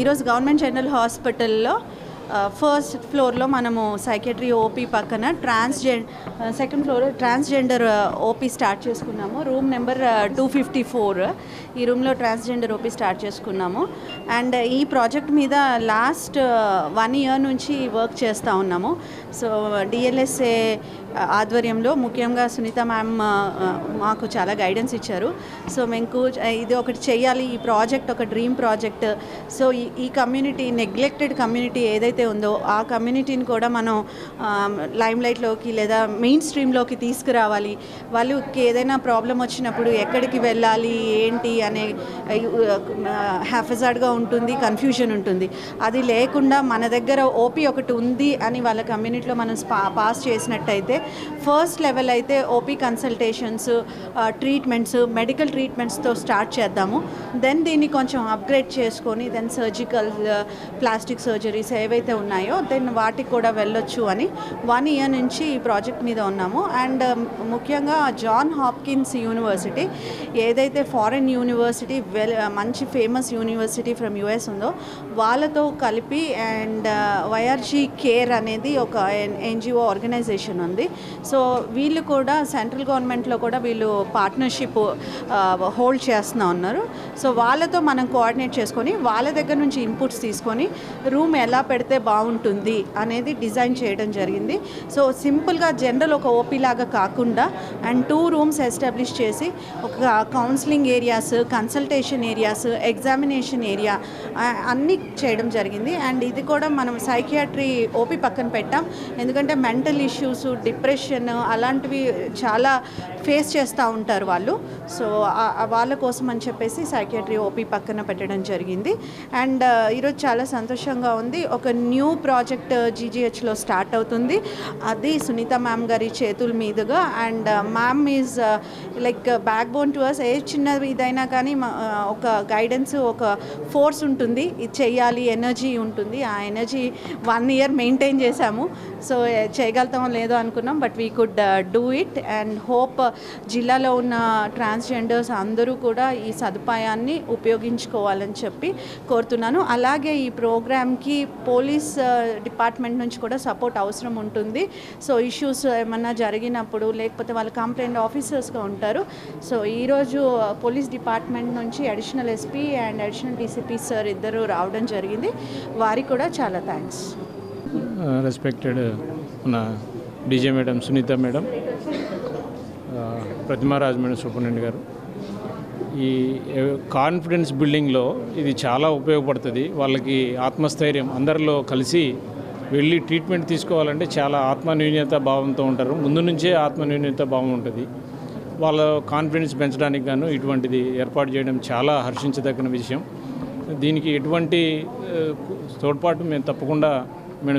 ఈరోజు government general హాస్పిటల్లో first ఫ్లోర్లో మనము సైకియాట్రీ ఓపీ పక్కన second floor transgender OP start చేసుకున్నాము. Room number 254. ఈ రూమ్లో ట్రాన్స్జెండర్ ఓపీ స్టార్ట్ చేసుకున్నాము. అండ్ ఈ ప్రాజెక్ట్ మీద లాస్ట్ 1 year నుంచి వర్క్ చేస్తూ ఉన్నాము. సో డిఎల్ఎస్ఏ ఆధ్వర్యంలో ముఖ్యంగా సునీత మ్యామ్ మాకు చాలా గైడెన్స్ ఇచ్చారు. సో మేము ఇది ఒకటి చేయాలి, ఈ ప్రాజెక్ట్ ఒక డ్రీమ్ ప్రాజెక్ట్. సో ఈ కమ్యూనిటీ, నెగ్లెక్టెడ్ కమ్యూనిటీ ఏదైతే ఉందో ఆ కమ్యూనిటీని కూడా మనం లైమ్ లైట్లోకి లేదా మెయిన్ స్ట్రీమ్లోకి తీసుకురావాలి. వాళ్ళకి ఏదైనా ప్రాబ్లం వచ్చినప్పుడు ఎక్కడికి వెళ్ళాలి ఏంటి అనే హ్యాఫజార్డ్గా ఉంటుంది, కన్ఫ్యూజన్ ఉంటుంది. అది లేకుండా మన దగ్గర ఓపీ ఒకటి ఉంది అని వాళ్ళ కమ్యూనిటీలో మనం పాస్ చేసినట్టయితే ఫస్ట్ లెవెల్ అయితే ఓపీ కన్సల్టేషన్స్, ట్రీట్మెంట్స్, మెడికల్ ట్రీట్మెంట్స్తో స్టార్ట్ చేద్దాము. దెన్ దీన్ని కొంచెం అప్గ్రేడ్ చేసుకొని దెన్ సర్జికల్, ప్లాస్టిక్ సర్జరీస్ ఏవైతే ఉన్నాయో దెన్ వాటికి కూడా వెళ్ళొచ్చు అని 1 year నుంచి ఈ ప్రాజెక్ట్ మీద ఉన్నాము. అండ్ ముఖ్యంగా జాన్ హాప్కిన్స్ యూనివర్సిటీ ఏదైతే ఫారెన్ యూనివర్సిటీ మంచి ఫేమస్ యూనివర్సిటీ ఫ్రమ్ US ఉందో వాళ్ళతో కలిపి అండ్ వైఆర్జీ కేర్ అనేది ఒక NGO ఆర్గనైజేషన్ ఉంది. సో వీళ్ళు కూడా సెంట్రల్ గవర్నమెంట్లో కూడా వీళ్ళు పార్ట్నర్షిప్ హోల్డ్ చేస్తూ ఉన్నారు. సో వాళ్ళతో మనం కోఆర్డినేట్ చేసుకొని వాళ్ళ దగ్గర నుంచి ఇన్పుట్స్ తీసుకొని రూమ్ ఎలా పెడితే బాగుంటుంది అనేది డిజైన్ చేయడం జరిగింది. సో సింపుల్గా జనరల్ ఒక ఓపీ లాగా కాకుండా అండ్ 2 rooms ఎస్టాబ్లిష్ చేసి ఒక counselling areas, consultation areas, examination area అన్నీ చేయడం జరిగింది. అండ్ ఇది కూడా మనం సైకియాట్రీ ఓపీ పక్కన పెట్టాం. ఎందుకంటే మెంటల్ ఇష్యూస్, డిప్రెషన్ అలాంటివి చాలా ఫేస్ చేస్తూ ఉంటారు వాళ్ళు. సో వాళ్ళ కోసం అని చెప్పేసి సైకియాట్రీ ఓపీ పక్కన పెట్టడం జరిగింది. అండ్ ఈరోజు చాలా సంతోషంగా ఉంది. ఒక న్యూ ప్రాజెక్ట్ GGHలో స్టార్ట్ అవుతుంది. అది సునీత మ్యామ్ గారి చేతుల మీదుగా. And ma'am is like backbone to us. ఏ చిన్నది ఇదైనా కానీ ఒక గైడెన్స్, ఒక ఫోర్స్ ఉంటుంది, ఇది చెయ్యాలి, ఎనర్జీ ఉంటుంది. ఆ ఎనర్జీ 1 year మెయింటైన్ చేశాము. సో చేయగలుగుతామో లేదో అనుకున్నాం, but we could do it. And hope జిల్లాలో ఉన్న ట్రాన్స్జెండర్స్ అందరూ కూడా ఈ సదుపాయాన్ని ఉపయోగించుకోవాలని చెప్పి కోరుతున్నాను. అలాగే ఈ ప్రోగ్రామ్కి పోలీస్ డిపార్ట్మెంట్ నుంచి కూడా సపోర్ట్ అవసరం ఉంటుంది. సో ఇష్యూస్ ఏమన్నా జరిగినప్పుడు లేకపోతే వాళ్ళు కంప్లైంట్ ఆఫీసర్స్గా ఉంటారు. సో ఈరోజు పోలీస్ డిపార్ట్మెంట్ నుంచి additional SP and additional DCP sir ఇద్దరు రావడం జరిగింది. వారికి కూడా చాలా థ్యాంక్స్. రెస్పెక్టెడ్ మన DJ madam, Sunitha madam, Pratimaraj madam, superintendent garu, ఈ కాన్ఫిడెన్స్ బిల్డింగ్లో ఇది చాలా ఉపయోగపడుతుంది. వాళ్ళకి ఆత్మస్థైర్యం, అందరిలో కలిసి వెళ్ళి ట్రీట్మెంట్ తీసుకోవాలంటే చాలా ఆత్మన్యూన్యత భావంతో ఉంటారు. ముందు నుంచే ఆత్మన్యూన్యత భావం ఉంటుంది. వాళ్ళ కాన్ఫిడెన్స్ పెంచడానికి గాను ఇటువంటిది ఏర్పాటు చేయడం చాలా హర్షించదగిన విషయం. దీనికి ఎటువంటి తోడ్పాటు మేము తప్పకుండా,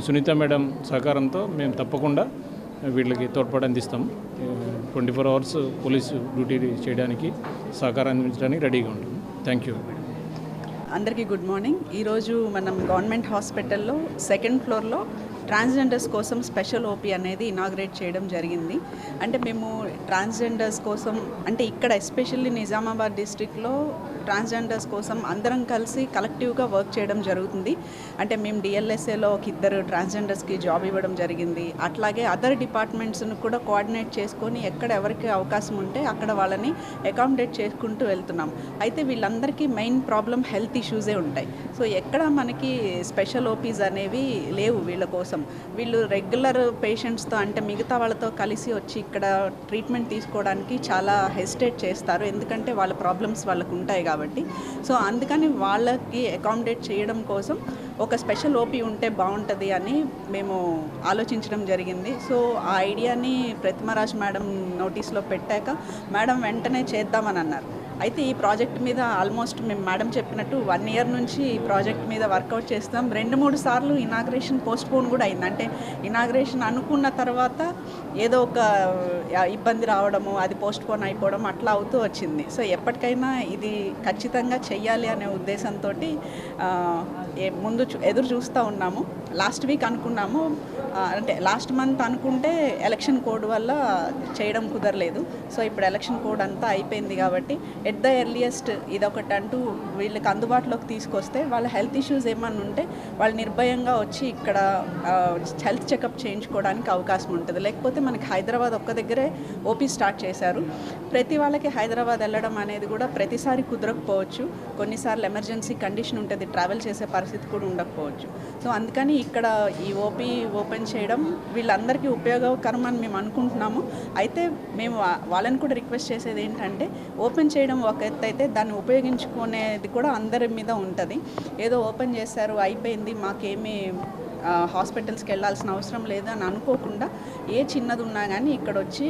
సునీత మేడం సహకారంతో మేము తప్పకుండా వీళ్ళకి తోడ్పాటు అందిస్తాం. 24 hours పోలీసు డ్యూటీ చేయడానికి, సహకారం అందించడానికి రెడీగా ఉంటాం. Thank you. అందరికీ గుడ్ మార్నింగ్. ఈరోజు మనం గవర్నమెంట్ హాస్పిటల్లో 2nd floorలో ట్రాన్స్జెండర్స్ కోసం స్పెషల్ ఓపీ అనేది ఇనాగ్రేట్ చేయడం జరిగింది. అంటే మేము ట్రాన్స్జెండర్స్ కోసం, అంటే ఇక్కడ ఎస్పెషల్లీ నిజామాబాద్ డిస్ట్రిక్ట్లో ట్రాన్స్జెండర్స్ కోసం అందరం కలిసి కలెక్టివ్గా వర్క్ చేయడం జరుగుతుంది. అంటే మేము DLSAలో ఒక 2 ట్రాన్స్జెండర్స్కి జాబ్ ఇవ్వడం జరిగింది. అట్లాగే అదర్ డిపార్ట్మెంట్స్ను కూడా కోఆర్డినేట్ చేసుకొని ఎక్కడ ఎవరికి అవకాశం ఉంటే అక్కడ వాళ్ళని అకామిడేట్ చేసుకుంటూ వెళ్తున్నాం. అయితే వీళ్ళందరికీ మెయిన్ ప్రాబ్లం హెల్త్ ఇష్యూసే ఉంటాయి. సో ఎక్కడ మనకి స్పెషల్ ఓపీస్ అనేవి లేవు వీళ్ళ కోసం. వీళ్ళు రెగ్యులర్ పేషెంట్స్తో, అంటే మిగతా వాళ్ళతో కలిసి వచ్చి ఇక్కడ ట్రీట్మెంట్ తీసుకోవడానికి చాలా హెసిటేట్ చేస్తారు, ఎందుకంటే వాళ్ళ ప్రాబ్లమ్స్ వాళ్ళకు ఉంటాయి కాబట్టి. సో అందుకని వాళ్ళకి అకామిడేట్ చేయడం కోసం ఒక స్పెషల్ ఓపీ ఉంటే బాగుంటుంది అని మేము ఆలోచించడం జరిగింది. సో ఆ ఐడియాని ప్రతిమారాజ్ మేడం నోటీస్లో పెట్టాక మేడం వెంటనే చేద్దామని అన్నారు. అయితే ఈ ప్రాజెక్ట్ మీద ఆల్మోస్ట్ మేము మేడం చెప్పినట్టు 1 year నుంచి ఈ ప్రాజెక్ట్ మీద వర్కౌట్ చేస్తాం. 2-3 సార్లు ఇనాగ్రేషన్ పోస్ట్పోన్ కూడా అయింది. అంటే ఇనాగ్రేషన్ అనుకున్న తర్వాత ఏదో ఒక ఇబ్బంది రావడము, అది పోస్ట్పోన్ అయిపోవడం అట్లా అవుతూ వచ్చింది. సో ఎప్పటికైనా ఇది ఖచ్చితంగా చెయ్యాలి అనే ఉద్దేశంతో ముందు ఎదురు చూస్తూ ఉన్నాము. లాస్ట్ వీక్ అనుకున్నాము, అంటే లాస్ట్ మంత్ అనుకుంటే ఎలక్షన్ కోడ్ వల్ల చేయడం కుదరలేదు. సో ఇప్పుడు ఎలక్షన్ కోడ్ అంతా అయిపోయింది కాబట్టి ఎట్ ద ఎర్లియస్ట్ ఇదొకటి అంటూ వీళ్ళకి అందుబాటులోకి తీసుకొస్తే వాళ్ళ హెల్త్ ఇష్యూస్ ఏమన్నా ఉంటే వాళ్ళు నిర్భయంగా వచ్చి ఇక్కడ హెల్త్ చెకప్ చేయించుకోవడానికి అవకాశం ఉంటుంది. లేకపోతే మనకి హైదరాబాద్ ఒక్క దగ్గరే ఓపీ స్టార్ట్ చేశారు. ప్రతి వాళ్ళకి హైదరాబాద్ వెళ్ళడం అనేది కూడా ప్రతిసారి కుదరకపోవచ్చు. కొన్నిసార్లు ఎమర్జెన్సీ కండిషన్ ఉంటుంది, ట్రావెల్ చేసే పరిస్థితి కూడా ఉండకపోవచ్చు. సో అందుకని ఇక్కడ ఈ ఓపీ ఓపెన్ చేయడం వీళ్ళందరికీ ఉపయోగకరం అని మేము అనుకుంటున్నాము. అయితే మేము వాళ్ళని కూడా రిక్వెస్ట్ చేసేది ఏంటంటే ఓపెన్ చేయడం ఒక ఎత్తు అయితే దాన్ని ఉపయోగించుకునేది కూడా అందరి మీద ఉంటుంది. ఏదో ఓపెన్ చేశారు అయిపోయింది మాకేమీ హాస్పిటల్స్కి వెళ్ళాల్సిన అవసరం లేదు అని అనుకోకుండా ఏ చిన్నది ఉన్నా కానీ ఇక్కడ వచ్చి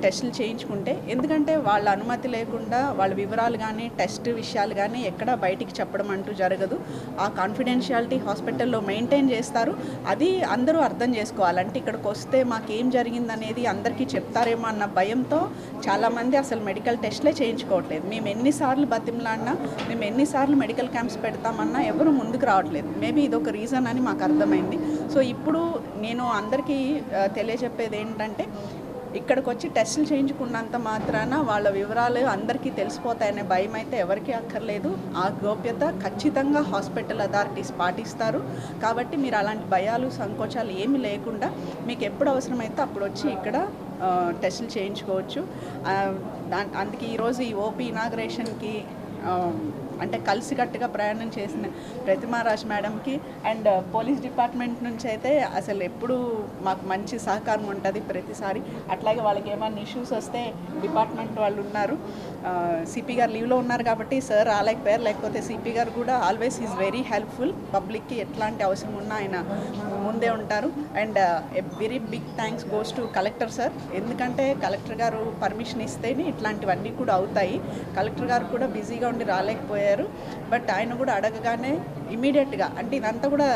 టెస్టులు చేయించుకుంటే, ఎందుకంటే వాళ్ళ అనుమతి లేకుండా వాళ్ళ వివరాలు కానీ టెస్ట్ విషయాలు కానీ ఎక్కడ బయటికి చెప్పడం అంటూ జరగదు. ఆ కాన్ఫిడెన్షియాలిటీ హాస్పిటల్లో మెయింటైన్ చేస్తారు. అది అందరూ అర్థం చేసుకోవాలంటే ఇక్కడికి వస్తే మాకేం జరిగిందనేది అందరికీ చెప్తారేమో అన్న భయంతో చాలామంది అసలు మెడికల్ టెస్ట్లే చేయించుకోవట్లేదు. మేము ఎన్నిసార్లు బతిమలాడినా, మేము ఎన్నిసార్లు మెడికల్ క్యాంప్స్ పెడతామన్నా ఎవరు ముందుకు రావట్లేదు. మేబీ ఇదొక రీజన్ అని మాకు అర్థమైంది. సో ఇప్పుడు నేను అందరికీ తెలియజెప్పేది ఏంటంటే ఇక్కడికి వచ్చి టెస్టులు చేయించుకున్నంత మాత్రాన వాళ్ళ వివరాలు అందరికీ తెలిసిపోతాయనే భయం అయితే ఎవరికీ అక్కర్లేదు. ఆ గోప్యత ఖచ్చితంగా హాస్పిటల్ అథారిటీస్ పాటిస్తారు. కాబట్టి మీరు అలాంటి భయాలు సంకోచాలు ఏమీ లేకుండా మీకు ఎప్పుడు అవసరమైతే అప్పుడు వచ్చి ఇక్కడ టెస్టులు చేయించుకోవచ్చు. అందుకే ఈరోజు ఈ ఓపీ ఇనాగ్రేషన్కి అంటే కలిసికట్టుగా ప్రయాణం చేసిన ప్రతిమారాజ్ మేడంకి అండ్ పోలీస్ డిపార్ట్మెంట్ నుంచి అయితే అసలు ఎప్పుడూ మాకు మంచి సహకారం ఉంటుంది ప్రతిసారి. అట్లాగే వాళ్ళకి ఏమైనా ఇష్యూస్ వస్తే డిపార్ట్మెంట్ వాళ్ళు ఉన్నారు. సిపి గారు లీవ్లో ఉన్నారు కాబట్టి సార్ రాలేకపోయారు, లేకపోతే సిపి గారు కూడా ఆల్వేస్ ఈజ్ వెరీ హెల్ప్ఫుల్. పబ్లిక్కి ఎట్లాంటి అవసరం ఉన్నా ఆయన ముందే ఉంటారు. And very big thanks goes to collector sir, ఎందుకంటే కలెక్టర్ గారు పర్మిషన్ ఇస్తేనే ఇట్లాంటివన్నీ కూడా అవుతాయి. కలెక్టర్ గారు కూడా బిజీగా ఉండి రాలేకపోయారు. బట్ ఆయన కూడా అడగగానే ఇమీడియట్గా, అంటే ఇదంతా కూడా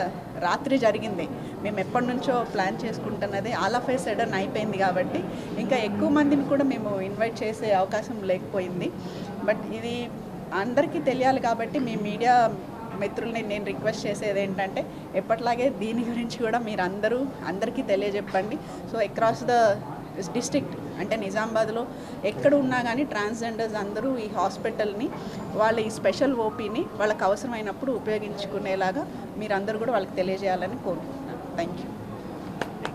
రాత్రి జరిగింది, మేము ఎప్పటి నుంచో ప్లాన్ చేసుకుంటున్నది ఆల్ ఆఫ్ ఏ సడన్ అయిపోయింది కాబట్టి ఇంకా ఎక్కువ మందిని కూడా మేము ఇన్వైట్ చేసే అవకాశం లేకపోయింది. బట్ ఇది అందరికీ తెలియాలి కాబట్టి మీ మీడియా మిత్రుల్ని నేను రిక్వెస్ట్ చేసేది ఏంటంటే ఎప్పట్లాగే దీని గురించి కూడా మీరు అందరికీ తెలియజెప్పండి. సో అక్రాస్ ద డిస్ట్రిక్ట్ అంటే నిజామాబాద్లో ఎక్కడ ఉన్నా కానీ ట్రాన్స్జెండర్స్ అందరూ ఈ హాస్పిటల్ని వాళ్ళ ఈ స్పెషల్ ఓపీని వాళ్ళకి అవసరమైనప్పుడు ఉపయోగించుకునేలాగా మీరందరూ కూడా వాళ్ళకి తెలియజేయాలని కోరుకుంటున్నాను. Thank you.